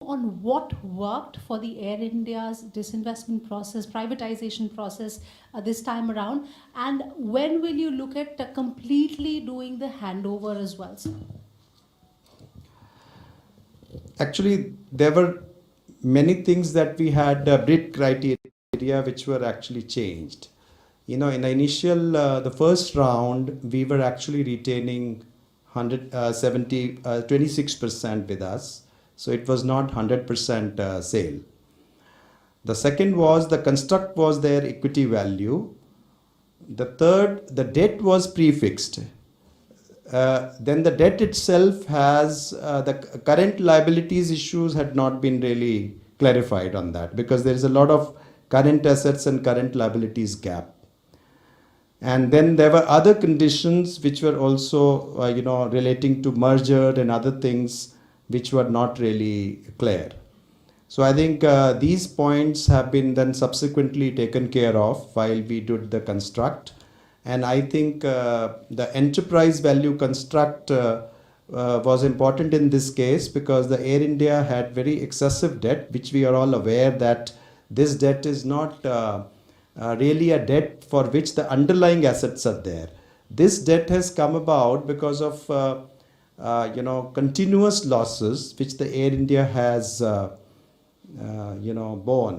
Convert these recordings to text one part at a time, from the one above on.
on what worked for the Air India's disinvestment process, privatization process this time around, and when will you look at completely doing the handover as well, sir? Actually, there were many things that we had BRIT criteria which were actually changed. In the initial, the first round, we were actually retaining 26% with us. So it was not 100% sale. The second was the construct was their equity value. The third, the debt was prefixed. Then the debt itself has the current liabilities issues had not been really clarified on that, because there is a lot of current assets and current liabilities gap. And then there were other conditions which were also relating to merger and other things which were not really clear. So I think these points have been then subsequently taken care of while we did the construct. And I think the enterprise value construct was important in this case, because the Air India had very excessive debt, which we are all aware that this debt is not really a debt for which the underlying assets are there. This debt has come about because of continuous losses which the Air India has borne.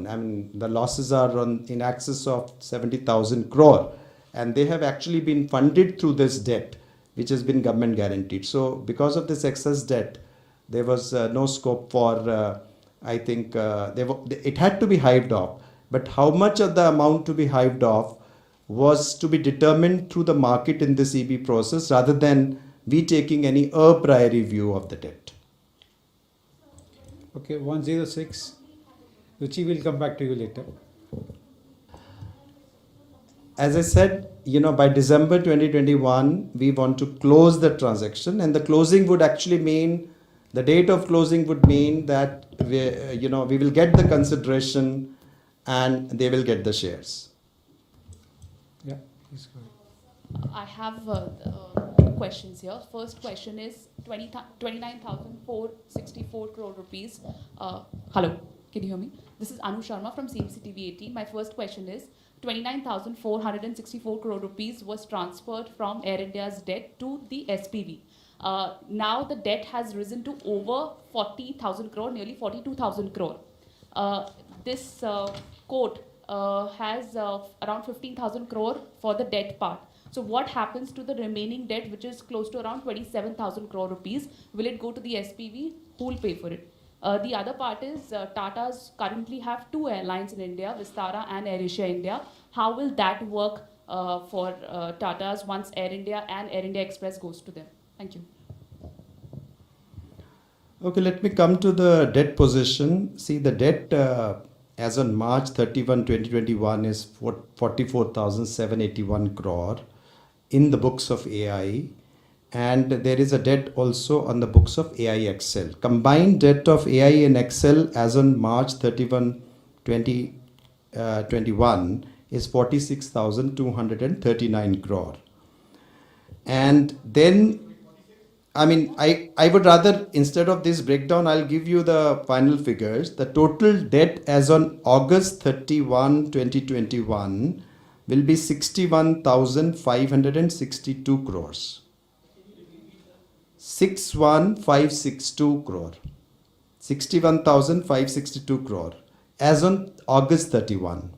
I mean, the losses are in excess of 70,000 crore, and they have actually been funded through this debt, which has been government guaranteed. So because of this excess debt, there was no scope for, I think, it had to be hived off. But how much of the amount to be hived off was to be determined through the market in this EB process, rather than we taking any a priori view of the debt. Okay, 106. Ruchi will come back to you later. As I said, by December 2021, we want to close the transaction, and the closing would actually mean, the date of closing would mean that we will get the consideration and they will get the shares. Yeah, please go ahead. I have two questions here. First question is 29,464 crore rupees. Hello, can you hear me? This is Anu Sharma from CNBC TV 18. My first question is 29,464 crore rupees was transferred from Air India's debt to the SPV. Now the debt has risen to over 40,000 crore, nearly 42,000 crore. This quote has around 15,000 crore for the debt part. So what happens to the remaining debt, which is close to around 27,000 crore rupees? Will it go to the SPV? Who will pay for it? The other part is Tata's currently have two airlines in India, Vistara and AirAsia India. How will that work for Tata's once Air India and Air India Express goes to them? Thank you. Okay, let me come to the debt position. See, the debt as on March 31, 2021 is 44,781 crore in the books of AI, and there is a debt also on the books of AI XL. Combined debt of AI and XL as on March 31, 2021 is 46,239 crore. And then, I mean, I would rather, instead of this breakdown, I'll give you the final figures. The total debt as on August 31, 2021 will be 61,562 crores. 61,562 crore. 61,562 crore as on August 31.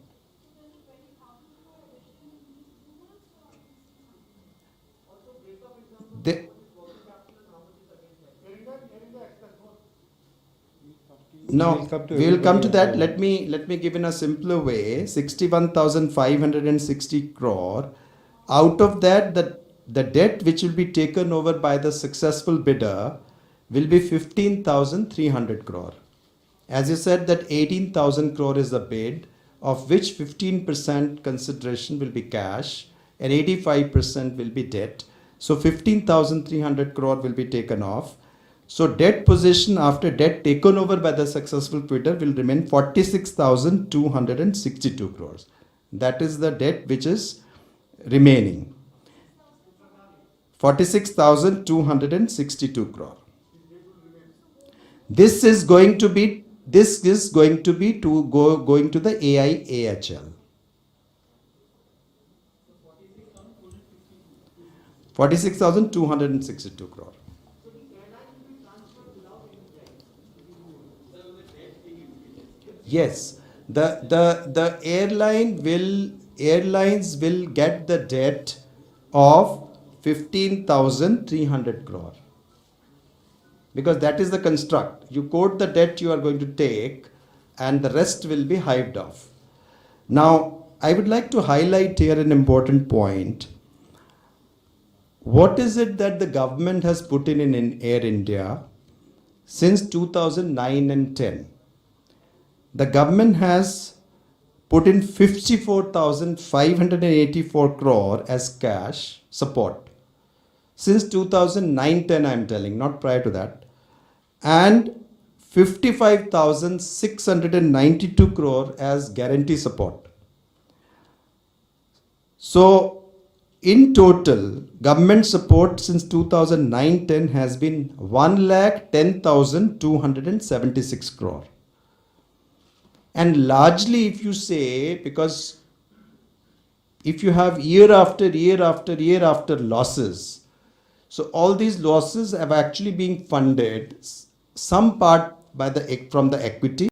No, we will come to that. Let me give in a simpler way. 61,560 crore. Out of that, the debt which will be taken over by the successful bidder will be 15,300 crore. As you said, that 18,000 crore is the bid, of which 15% consideration will be cash and 85% will be debt. So 15,300 crore will be taken off. So debt position after debt taken over by the successful bidder will remain 46,262 crores. That is the debt which is remaining. 46,262 crore. This is going to be going to the AIAHL. 46,262 crore. Yes, the airlines will get the debt of 15,300 crore, because that is the construct. You quote the debt you are going to take, and the rest will be hived off. Now, I would like to highlight here an important point. What is it that the government has put in Air India since 2009 and 10? The government has put in 54,584 crore as cash support since 2009-10, I am telling, not prior to that, and 55,692 crore as guarantee support. So, in total, government support since 2009-10 has been 1,10,276 crore. And largely, if you say, because if you have year after year after year after losses, so all these losses have actually been funded, some part by from the equity,